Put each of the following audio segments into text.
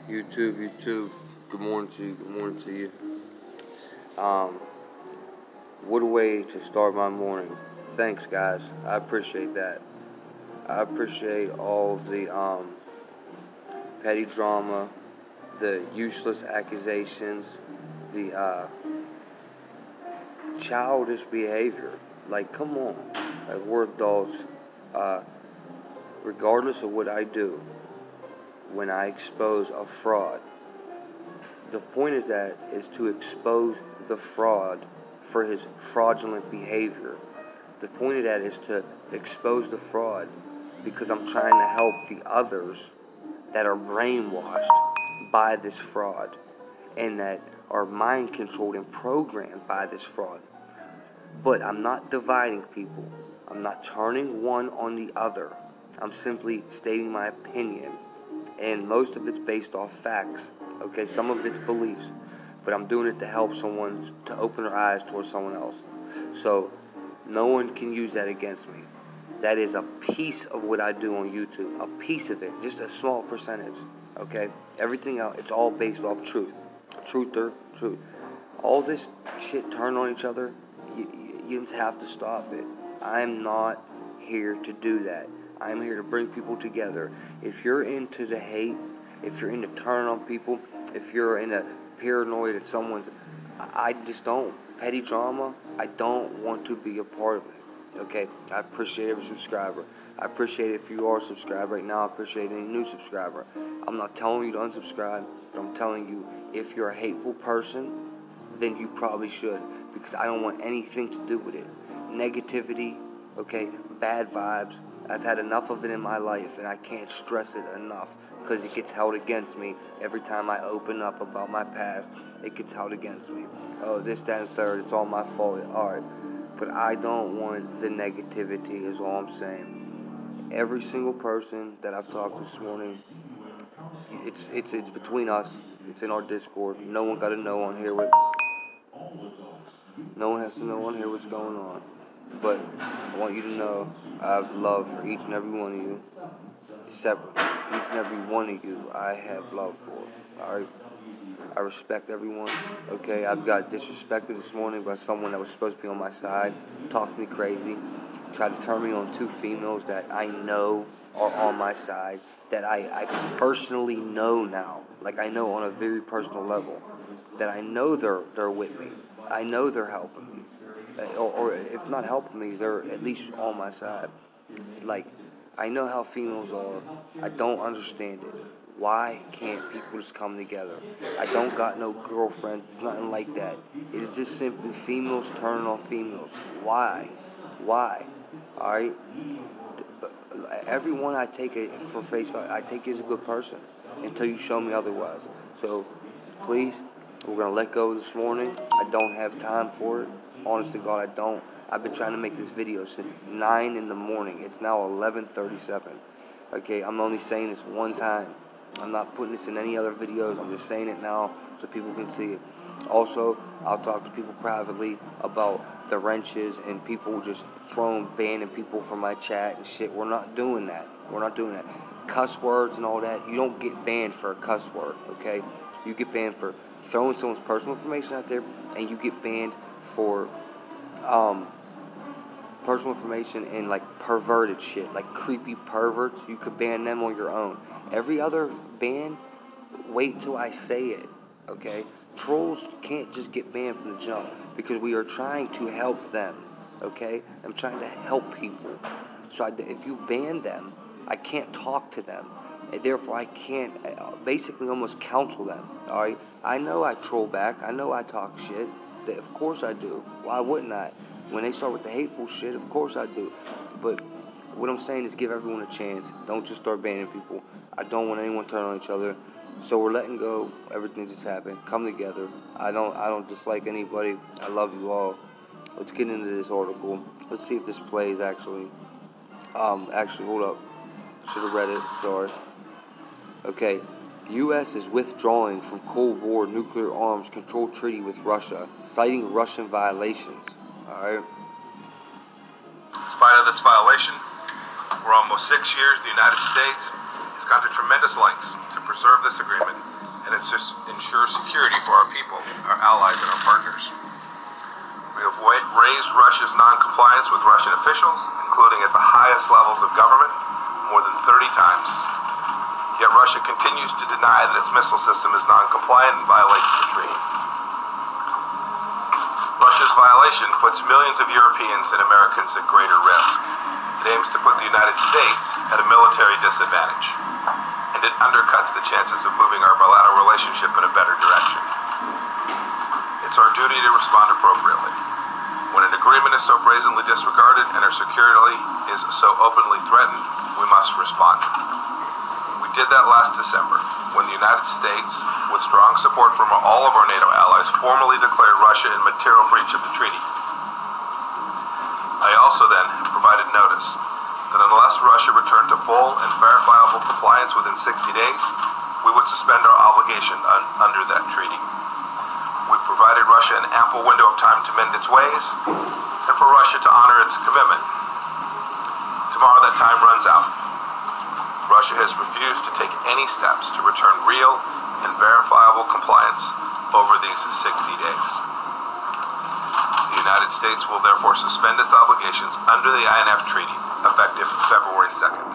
YouTube, good morning to you. What a way to start my morning. Thanks, guys. I appreciate that. I appreciate all of the petty drama, the useless accusations, the childish behavior. Like, come on. Like, we're adults. Regardless of what I do, when I expose a fraud, the point is that is to expose the fraud for his fraudulent behavior. The point of that is to expose the fraud because I'm trying to help the others that are brainwashed by this fraud and that are mind controlled and programmed by this fraud. But I'm not dividing people. I'm not turning one on the other. I'm simply stating my opinion. And most of it's based off facts. Okay, some of it's beliefs. But I'm doing it to help someone, to open their eyes towards someone else. So no one can use that against me. That is a piece of what I do on YouTube. A piece of it. Just a small percentage. Okay? Everything else, it's all based off truth. Truth. All this shit turn on each other, you just have to stop it. I'm not here to do that. I'm here to bring people together. If you're into the hate, if you're into turning on people, if you're into paranoid at someone, I just don't. Petty drama, I don't want to be a part of it. Okay? I appreciate every subscriber. I appreciate if you are subscribed right now. I appreciate any new subscriber. I'm not telling you to unsubscribe, but I'm telling you, if you're a hateful person, then you probably should, because I don't want anything to do with it. Negativity, okay, bad vibes. I've had enough of it in my life, and I can't stress it enough because it gets held against me every time I open up about my past. It gets held against me. Oh, this, that, and third. It's all my fault. All right, but I don't want the negativity. Is all I'm saying. Every single person that I've talked to this morning, it's between us. It's in our Discord. No one got to know on here what. No one has to know on here what's going on. But I want you to know I have love for each and every one of you. Separately, each and every one of you I have love for. Alright? I respect everyone. Okay? I've got disrespected this morning by someone that was supposed to be on my side. Talked me crazy. Tried to turn me on two females that I know are on my side. That I personally know now. Like, I know on a very personal level. That I know they're with me. I know they're helping me. Or if not helping me, they're at least on my side. Like, I know how females are. I don't understand it. Why can't people just come together? I don't got no girlfriends. It's nothing like that. It is just simply females turning on females. Why? Alright? Everyone I take it for face value, I take you as a good person until you show me otherwise. So, please, we're going to let go this morning. I don't have time for it. Honest to God, I don't. I've been trying to make this video since 9 in the morning. It's now 11:37. Okay, I'm only saying this one time. I'm not putting this in any other videos. I'm just saying it now so people can see it. Also, I'll talk to people privately about the wrenches and people just banning people from my chat and shit. We're not doing that. Cuss words and all that, you don't get banned for a cuss word, okay? You get banned for throwing someone's personal information out there, and you get banned for personal information and like perverted shit, like creepy perverts. You could ban them on your own. Every other ban, wait till I say it, okay? Trolls can't just get banned from the jump because we are trying to help them, okay? I'm trying to help people. So if you ban them, I can't talk to them. And therefore, I can't basically almost counsel them, all right? I know I troll back. I know I talk shit. Of course I do. Why wouldn't I? When they start with the hateful shit, of course I do. But what I'm saying is give everyone a chance. Don't just start banning people. I don't want anyone to turn on each other. So we're letting go. Everything just happened. Come together. I don't dislike anybody. I love you all. Let's get into this article. Let's see if this plays actually. Actually, hold up. Should have read it. Sorry. Okay. U.S. is withdrawing from Cold War nuclear arms control treaty with Russia, citing Russian violations. Alright. In spite of this violation, for almost 6 years, the United States has gone to tremendous lengths to preserve this agreement and it ensures security for our people, our allies, and our partners. We have raised Russia's non-compliance with Russian officials, including at the highest levels of government, more than 30 times. Yet Russia continues to deny that its missile system is non-compliant and violates the treaty. Russia's violation puts millions of Europeans and Americans at greater risk. It aims to put the United States at a military disadvantage, and it undercuts the chances of moving our bilateral relationship in a better direction. It's our duty to respond appropriately. When an agreement is so brazenly disregarded and our security is so openly threatened, we must respond. We did that last December, when the United States, with strong support from all of our NATO allies, formally declared Russia in material breach of the treaty. I also then provided notice that unless Russia returned to full and verifiable compliance within 60 days, we would suspend our obligation under that treaty. We provided Russia an ample window of time to mend its ways, and for Russia to honor its commitment. Tomorrow that time runs out. Russia has refused to take any steps to return real and verifiable compliance over these 60 days. The United States will therefore suspend its obligations under the INF Treaty, effective February 2nd.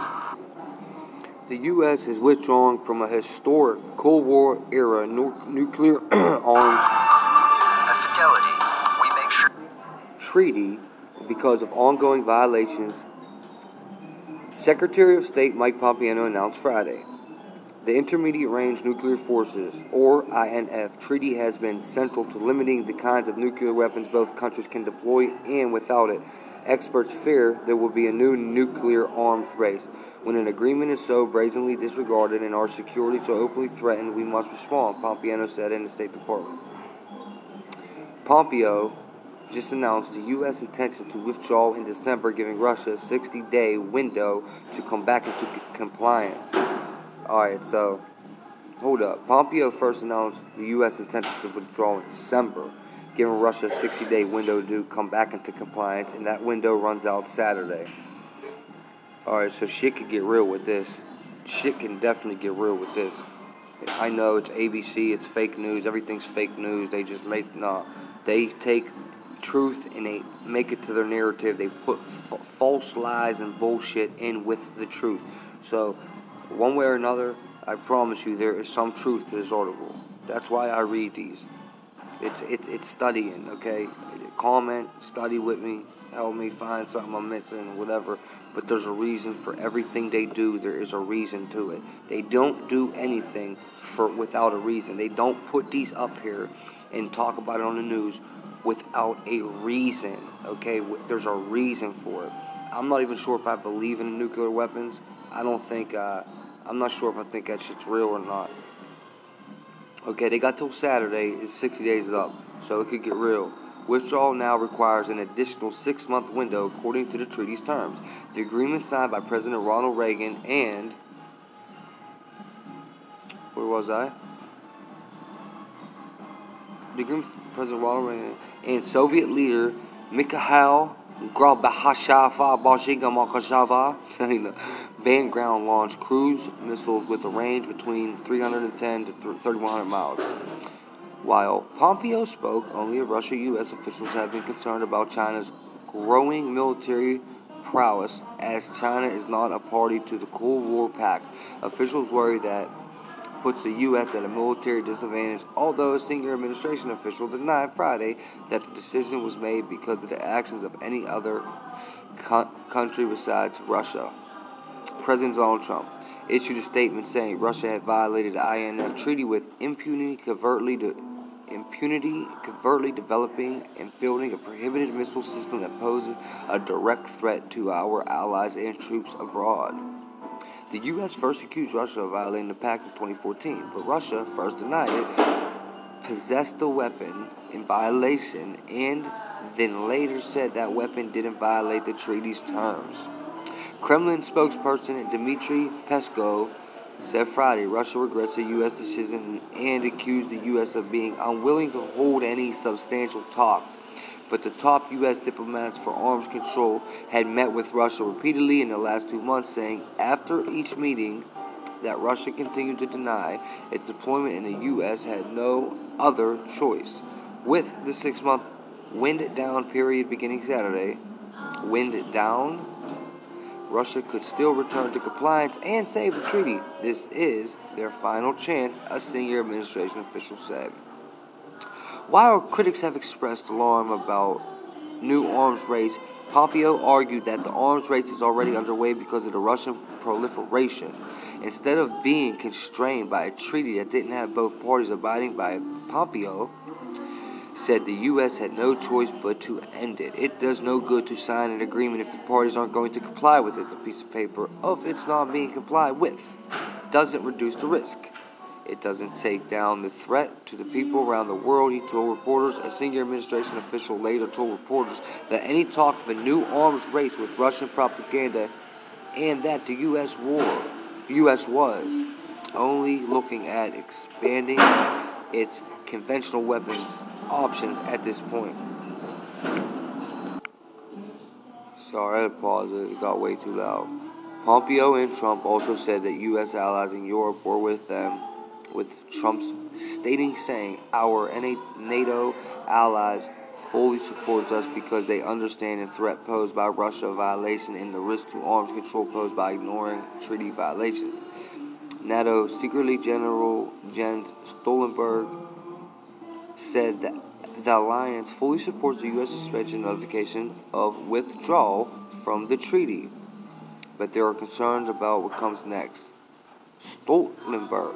The U.S. has withdrawn from a historic Cold War era nuclear armed treaty because of ongoing violations. Secretary of State Mike Pompeo announced Friday. The Intermediate Range Nuclear Forces, or INF, treaty has been central to limiting the kinds of nuclear weapons both countries can deploy, and without it, experts fear there will be a new nuclear arms race. When an agreement is so brazenly disregarded and our security so openly threatened, we must respond, Pompeo said in the State Department. Pompeo just announced the U.S. intention to withdraw in December, giving Russia a 60-day window to come back into compliance. Alright, so, hold up. Pompeo first announced the U.S. intention to withdraw in December, giving Russia a 60-day window to come back into compliance, and that window runs out Saturday. Alright, so shit could get real with this. Shit can definitely get real with this. I know it's ABC, it's fake news, everything's fake news. They just they take truth and they make it to their narrative. They put false lies and bullshit in with the truth. So, one way or another, I promise you there is some truth to this article. That's why I read these. It's studying, okay? Comment, study with me, help me find something I'm missing, whatever. But there's a reason for everything they do. There is a reason to it. They don't do anything without a reason. They don't put these up here and talk about it on the news without a reason, okay? There's a reason for it. I'm not even sure if I believe in nuclear weapons. I'm not sure if I think that shit's real or not. Okay, they got till Saturday. It's 60 days up, so it could get real. Withdrawal now requires an additional 6-month window according to the treaty's terms. The agreement signed by President Ronald Reagan and... Where was I? The agreement President Ronald Reagan and Soviet leader Mikhail Gorbachev banned ground-launched cruise missiles with a range between 310 to 3,100 miles. While Pompeo spoke, only of Russia, U.S. officials have been concerned about China's growing military prowess, as China is not a party to the Cold War Pact. Officials worry that puts the U.S. at a military disadvantage, although a senior administration official denied Friday that the decision was made because of the actions of any other country besides Russia. President Donald Trump issued a statement saying Russia had violated the INF Treaty with impunity, covertly developing and fielding a prohibited missile system that poses a direct threat to our allies and troops abroad. The U.S. first accused Russia of violating the pact in 2014, but Russia first denied it, possessed the weapon in violation, and then later said that weapon didn't violate the treaty's terms. Kremlin spokesperson Dmitry Peskov said Friday Russia regrets the U.S. decision and accused the U.S. of being unwilling to hold any substantial talks. But the top U.S. diplomats for arms control had met with Russia repeatedly in the last 2 months, saying after each meeting that Russia continued to deny its deployment and the U.S. had no other choice. With the 6-month wind down period beginning Saturday, wind down, Russia could still return to compliance and save the treaty. This is their final chance, a senior administration official said. While critics have expressed alarm about new arms race, Pompeo argued that the arms race is already underway because of the Russian proliferation. Instead of being constrained by a treaty that didn't have both parties abiding by it, Pompeo said the U.S. had no choice but to end it. It does no good to sign an agreement if the parties aren't going to comply with it. The piece of paper of it's not being complied with doesn't reduce the risk. It doesn't take down the threat to the people around the world, he told reporters. A senior administration official later told reporters that any talk of a new arms race with Russian propaganda and that the U.S. was only looking at expanding its conventional weapons options at this point. Sorry, I had to pause it. It got way too loud. Pompeo and Trump also said that U.S. allies in Europe were with them, with Trump's saying, our NATO allies fully supports us because they understand the threat posed by Russia violation and the risk to arms control posed by ignoring treaty violations. NATO Secretary General Jens Stoltenberg said that the alliance fully supports the U.S. suspension notification of withdrawal from the treaty, but there are concerns about what comes next. Stoltenberg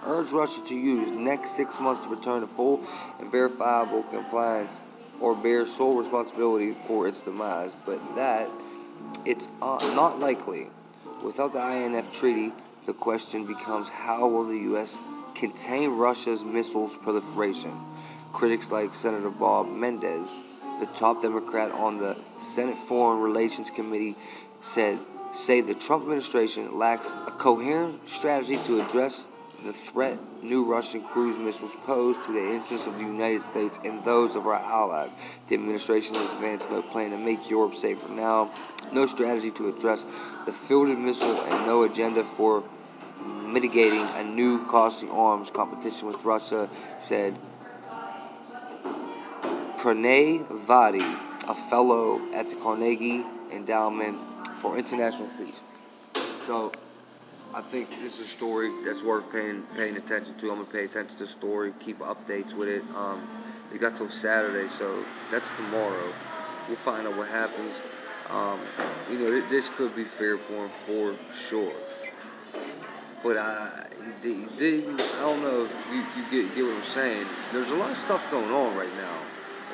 urged Russia to use next 6 months to return to full and verifiable compliance or bear sole responsibility for its demise, but that it's not likely. Without the INF treaty, the question becomes how will the U.S. contain Russia's missiles proliferation? Critics like Senator Bob Menendez, the top Democrat on the Senate Foreign Relations Committee, say the Trump administration lacks a coherent strategy to address the threat new Russian cruise missiles pose to the interests of the United States and those of our allies. The administration has advanced no plan to make Europe safer now, no strategy to address the fielded missile, and no agenda for mitigating a new costly arms competition with Russia, said Pranay Vadi, a fellow at the Carnegie Endowment for International Peace. So, I think this is a story that's worth paying attention to. I'm going to pay attention to the story, keep updates with it. It got till Saturday, so that's tomorrow. We'll find out what happens. This could be fair for him for sure. But I don't know if you get what I'm saying. There's a lot of stuff going on right now.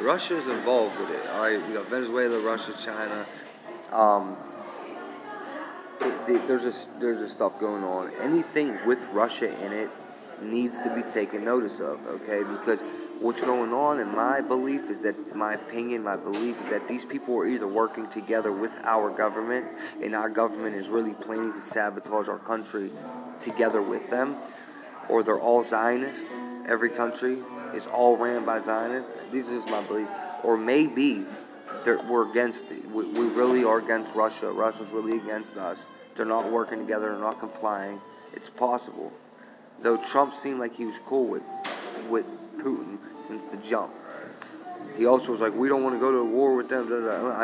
Russia's involved with it. All right, we got Venezuela, Russia, China. There's just stuff going on. Anything with Russia in it needs to be taken notice of, okay? Because what's going on, in my opinion, is that these people are either working together with our government, and our government is really planning to sabotage our country together with them, or they're all Zionist. Every country is all ran by Zionists. This is my belief. Or maybe we're against it. We really are against Russia. Russia's really against us. They're not working together. They're not complying. It's possible. Though Trump seemed like he was cool with Putin since the jump. He also was like, we don't want to go to war with them.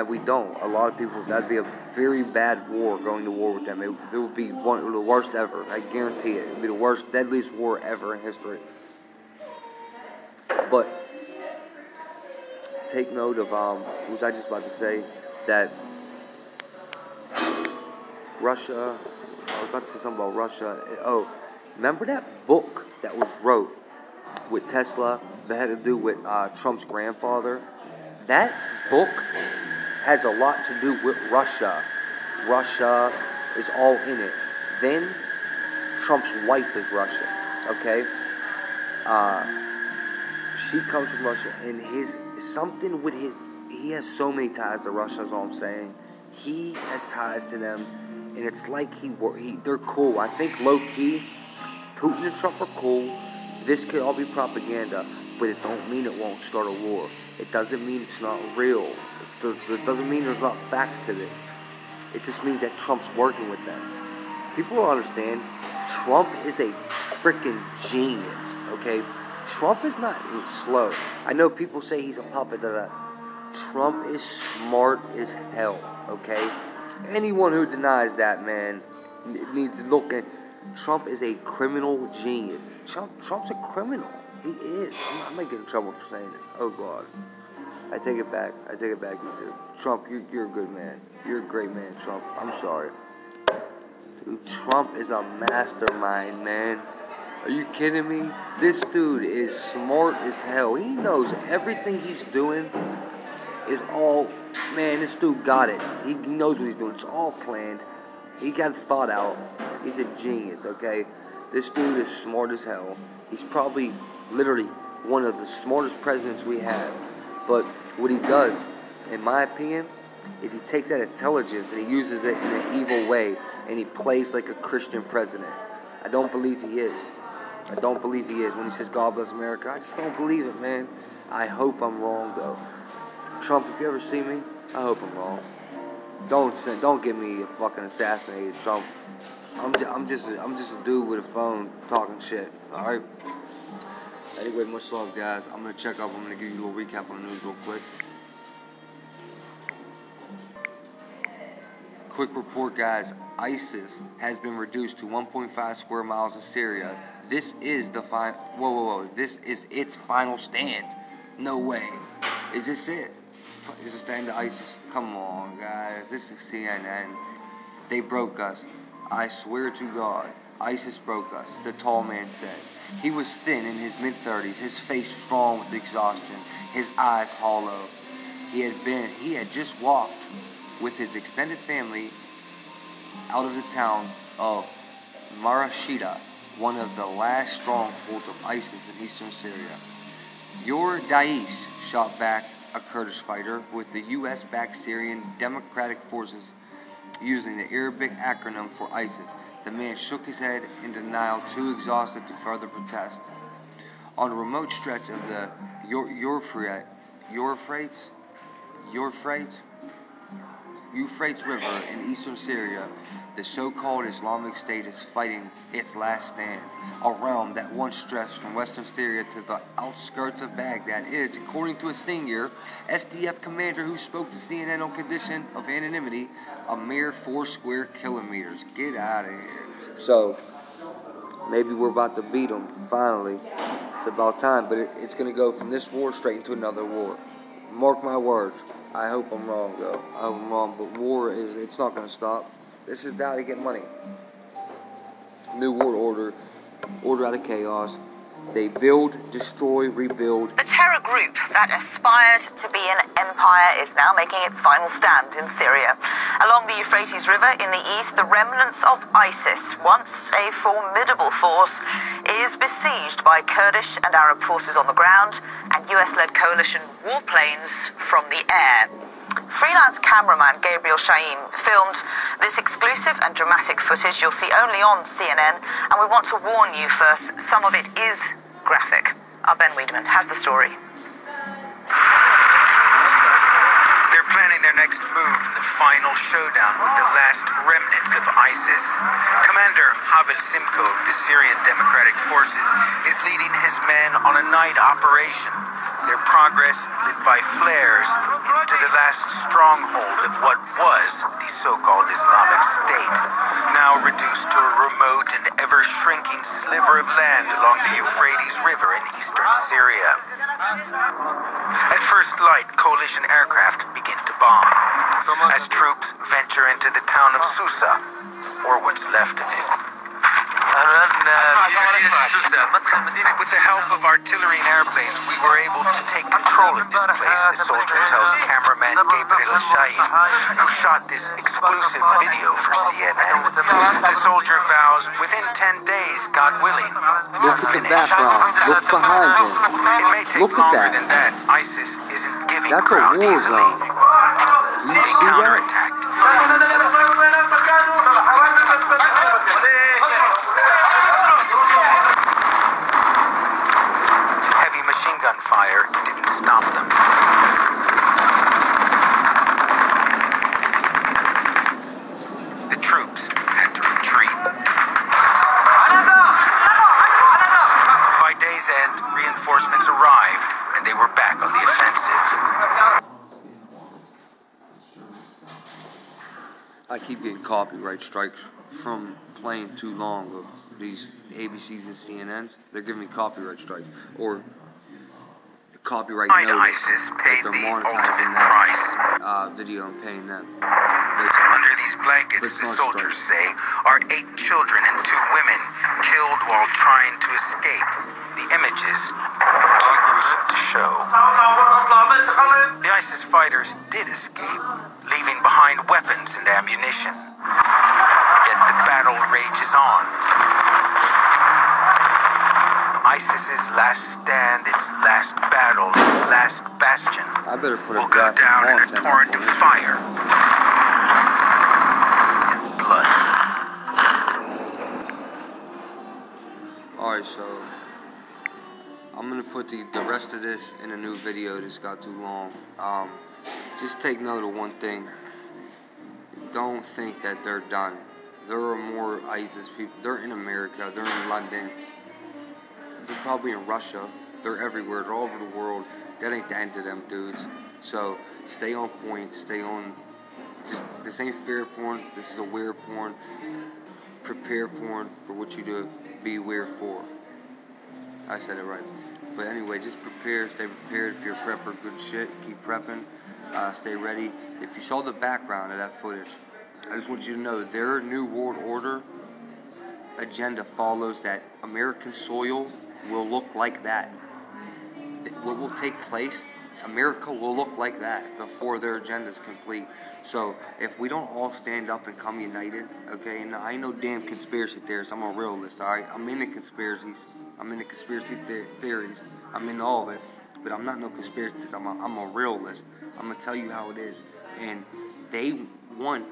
We don't. A lot of people, that'd be a very bad war, going to war with them. It would be one of the worst ever. I guarantee it. It would be the worst, deadliest war ever in history. But take note of, what was I just about to say? That Russia, I was about to say something about Russia. Oh, remember that book that was wrote with Tesla that had to do with Trump's grandfather? That book has a lot to do with Russia. Russia is all in it. Then Trump's wife is Russian, okay? She comes from Russia, and he has so many ties to Russia, is all I'm saying. He has ties to them, and it's like they're cool. I think low-key, Putin and Trump are cool. This could all be propaganda, but it don't mean it won't start a war. It doesn't mean it's not real. It doesn't mean there's not facts to this. It just means that Trump's working with them. People don't understand. Trump is a freaking genius, okay? Trump is not slow. I know people say he's a puppet. Trump is smart as hell, okay? Anyone who denies that, man, needs to look at. Trump is a criminal genius. Trump's a criminal. He is. I'm not getting in trouble for saying this. Oh, God. I take it back. You too. Trump, you're a good man. You're a great man, Trump. I'm sorry. Dude, Trump is a mastermind, man. Are you kidding me? This dude is smart as hell. He knows everything he's doing is all... Man, this dude got it. He knows what he's doing. It's all planned. He got thought out. He's a genius, okay? This dude is smart as hell. He's probably, literally, one of the smartest presidents we have. But what he does, in my opinion, is he takes that intelligence and he uses it in an evil way, and he plays like a Christian president. I don't believe he is. When he says, God bless America, I just don't believe it, man. I hope I'm wrong, though. Trump, if you ever see me, I hope I'm wrong. Don't get me fucking assassinated, Trump. I'm just a dude with a phone talking shit. All right. Anyway, much love, guys. I'm gonna check up. I'm gonna give you a little recap on the news real quick. Quick report, guys. ISIS has been reduced to 1.5 square miles in Syria. This is the whoa. This is its final stand. No way. Is this it? Is it stand to ISIS? Come on, guys. This is CNN. They broke us. I swear to God, ISIS broke us, the tall man said. He was thin in his mid-30s, his face strong with exhaustion, his eyes hollow. He had just walked with his extended family out of the town of Marashida, one of the last strongholds of ISIS in eastern Syria. Your Daesh shot back a Kurdish fighter with the U.S.-backed Syrian Democratic Forces using the Arabic acronym for ISIS. The man shook his head in denial, too exhausted to further protest. On a remote stretch of the Euphrates River in eastern Syria, the so-called Islamic State is fighting its last stand. A realm that once stretched from western Syria to the outskirts of Baghdad is, according to a senior SDF commander who spoke to CNN on condition of anonymity, a mere 4 square kilometers. Get out of here. So, maybe we're about to beat them, finally. It's about time, but it's going to go from this war straight into another war. Mark my words. I hope I'm wrong, though. I hope I'm wrong, but it's not going to stop. This is how to get money. New world order out of chaos. They build, destroy, rebuild. The terror group that aspired to be an empire is now making its final stand in Syria. Along the Euphrates River in the east, the remnants of ISIS, once a formidable force, is besieged by Kurdish and Arab forces on the ground and US-led coalition warplanes from the air. Freelance cameraman Gabriel Shaim filmed this exclusive and dramatic footage you'll see only on CNN, and we want to warn you first, some of it is graphic. Our Ben Wiedemann has the story. They're planning their next move in the final showdown with the last remnants of ISIS. Commander Havel Simko of the Syrian Democratic Forces is leading his men on a night operation. Their progress lit by flares into the last stronghold of what was the so-called Islamic State, now reduced to a remote and ever-shrinking sliver of land along the Euphrates River in eastern Syria. At first light, coalition aircraft begin to bomb as troops venture into the town of Susa, or what's left of it. With the help of artillery and airplanes, we were able to take control of this place, the soldier tells cameraman Gabriel Shaim, who shot this exclusive video for CNN. The soldier vows within 10 days, God willing, Look at the background. Look behind him. It may take longer than that. ISIS isn't giving That's ground a war easily. zone. Do you They see that? counterattacked. Heavy machine gun fire didn't stop them. The troops had to retreat. I keep getting copyright strikes from playing too long of these ABCs and CNNs. They're giving me copyright strikes or copyright notice. ISIS paid they're the monetizing ultimate price. that video and paying them. Under these blankets, the soldiers say, are 8 children and 2 women killed while trying to escape. The images too gruesome to show. The ISIS fighters did escape, leaving behind weapons and ammunition. Yet the battle rages on. ISIS's last stand, its last battle, its last bastion will go down in a torrent of fire and blood. Alright, so I'm going to put the rest of this in a new video. This got too long. Just take note of one thing. Don't think that they're done. There are more ISIS people. They're in America. They're in London. They're probably in Russia. They're everywhere. They're all over the world. That ain't the end of them dudes. So stay on point. Stay on. Just this ain't fair porn. This is a weird porn. Prepare porn for what you do. Be weird for. I said it right. But anyway, just prepare. Stay prepared. If you're a prepper, good shit. Keep prepping. Stay ready. If you saw the background of that footage, I just want you to know their New World Order agenda follows that American soil will look like that. What will take place, America will look like that before their agenda is complete. So if we don't all stand up and come united, okay, and I ain't no damn conspiracy theorist, I'm a realist, alright? I'm into conspiracies, I'm into conspiracy theories, I'm into all of it, but I'm not no conspiracy theorist, I'm a realist. I'm going to tell you how it is. And they want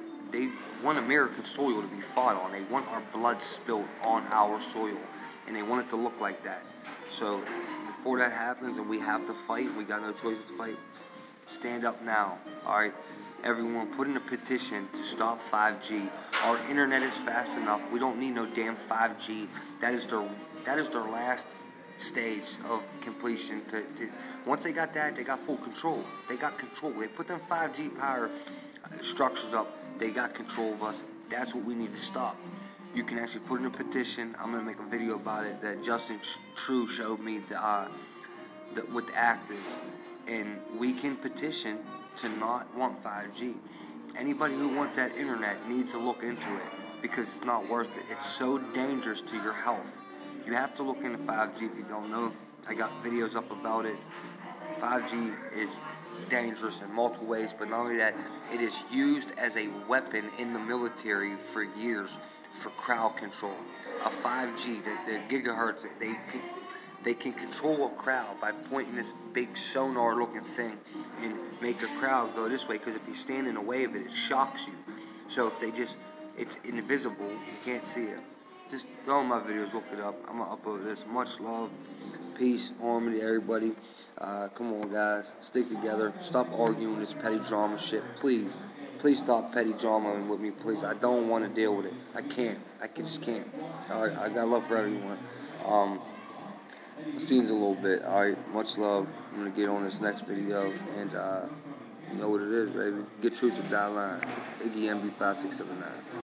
American soil to be fought on. They want our blood spilled on our soil. And they want it to look like that. So before that happens and we have to fight, we got no choice but to fight, stand up now. Alright? Everyone, put in a petition to stop 5G. Our internet is fast enough. We don't need no damn 5G. That is their last stage of completion. Once they got that, they got full control. They got control. They put them 5G power structures up. They got control of us. That's what we need to stop. You can actually put in a petition. I'm gonna make a video about it that Justin True showed me with the actives, and we can petition to not want 5G. Anybody who wants that internet needs to look into it because it's not worth it. It's so dangerous to your health. You have to look into 5G if you don't know. I got videos up about it. 5G is dangerous in multiple ways, but not only that, it is used as a weapon in the military for years for crowd control. A 5G, the gigahertz, they can control a crowd by pointing this big sonar-looking thing and make a crowd go this way, because if you stand in the way of it, it shocks you. So if it's invisible, you can't see it. Just go on my videos, look it up. I'm going to upload this. Much love, peace, harmony, everybody. Come on, guys. Stick together. Stop arguing this petty drama shit. Please. Please stop petty drama with me, please. I don't want to deal with it. I can't. just can't. Alright, I got love for everyone. Scenes a little bit. Alright, much love. I'm going to get on this next video. And, you know what it is, baby. Get truth to die line. Iggy MB5679.